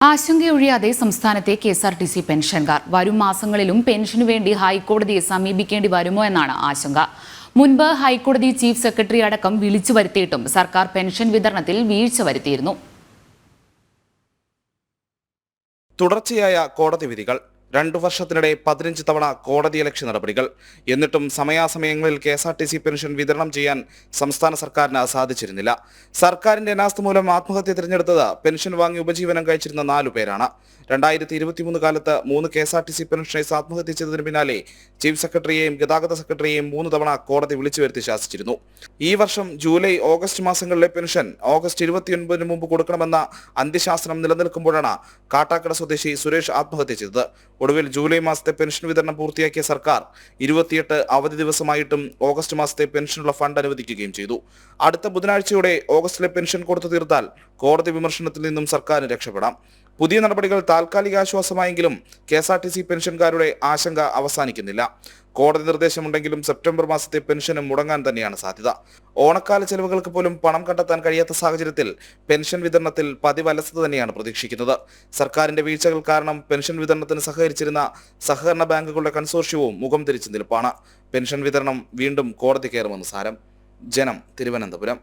ആശങ്കയൊഴിയാതെ സംസ്ഥാനത്തെ കെഎസ്ആർടിസി പെൻഷൻകാർ വരും മാസങ്ങളിലും പെൻഷനു വേണ്ടി ഹൈക്കോടതിയെ സമീപിക്കേണ്ടി വരുമോ എന്നാണ് ആശങ്ക. മുൻപ് ഹൈക്കോടതി ചീഫ് സെക്രട്ടറി അടക്കം വിളിച്ചു വരുത്തിയിട്ടും സർക്കാർ പെൻഷൻ വിതരണത്തിൽ വീഴ്ച വരുത്തിയിരുന്നു. തുടർച്ചയായ കോടതി വിധികൾ, 2 വർഷത്തിനിടെ 15 തവണ കോടതിയലക്ഷ്യ നടപടികൾ. എന്നിട്ടും സമയാസമയങ്ങളിൽ കെഎസ്ആർടിസി പെൻഷൻ വിതരണം ചെയ്യാൻ സംസ്ഥാന സർക്കാരിന് സാധിച്ചിരുന്നില്ല. സർക്കാരിന്റെ അനാസ്ഥ മൂലം ആത്മഹത്യ തിരഞ്ഞെടുത്തത് പെൻഷൻ വാങ്ങി ഉപജീവനം കഴിച്ചിരുന്ന 4 പേരാണ്. 2023 കാലത്ത് 3 കെഎസ്ആർടിസി പെൻഷനേഴ്സ് ആത്മഹത്യ ചെയ്തതിന് പിന്നാലെ ചീഫ് സെക്രട്ടറിയെയും ഗതാഗത സെക്രട്ടറിയെയും 3 തവണ കോടതി വിളിച്ചു വരുത്തി ശാസിച്ചിരുന്നു. ഈ വർഷം ജൂലൈ, ഓഗസ്റ്റ് മാസങ്ങളിലെ പെൻഷൻ ഓഗസ്റ്റ് 29 മുമ്പ് കൊടുക്കണമെന്ന അന്ത്യശാസനം നിലനിൽക്കുമ്പോഴാണ് കാട്ടാക്കട സ്വദേശി സുരേഷ് ആത്മഹത്യ ചെയ്തത്. ഒടുവിൽ ജൂലൈ മാസത്തെ പെൻഷൻ വിതരണം പൂർത്തിയാക്കിയ സർക്കാർ 28 അവധി ദിവസമായിട്ടും ഓഗസ്റ്റ് മാസത്തെ പെൻഷനുള്ള ഫണ്ട് അനുവദിക്കുകയും ചെയ്തു. അടുത്ത ബുധനാഴ്ചയോടെ ഓഗസ്റ്റിലെ പെൻഷൻ കൊടുത്തു തീർത്താൽ കോടതി വിമർശനത്തിൽ നിന്നും സർക്കാരിന് രക്ഷപ്പെടാം. പുതിയ നടപടികൾ താൽക്കാലിക ആശ്വാസമായെങ്കിലും കെഎസ്ആർടിസി പെൻഷൻകാരുടെ ആശങ്ക അവസാനിക്കുന്നില്ല. കോടതി നിർദ്ദേശമുണ്ടെങ്കിലും സെപ്റ്റംബർ മാസത്തെ പെൻഷനും മുടങ്ങാൻ തന്നെയാണ് സാധ്യത. ഓണക്കാല ചെലവുകൾക്ക് പോലും പണം കണ്ടെത്താൻ കഴിയാത്ത സാഹചര്യത്തിൽ പെൻഷൻ വിതരണത്തിൽ പതിവ് അലസത തന്നെയാണ് പ്രതീക്ഷിക്കുന്നത്. സർക്കാരിന്റെ വീഴ്ചകൾ കാരണം പെൻഷൻ വിതരണത്തിന് സഹകരിച്ചിരുന്ന സഹകരണ ബാങ്കുകളുടെ കൺസോർഷ്യവും മുഖം തിരിച്ചു നിൽപ്പാണ്. പെൻഷൻ വിതരണം വീണ്ടും കോടതി കയറുമെന്ന് സാരം. ജനം, തിരുവനന്തപുരം.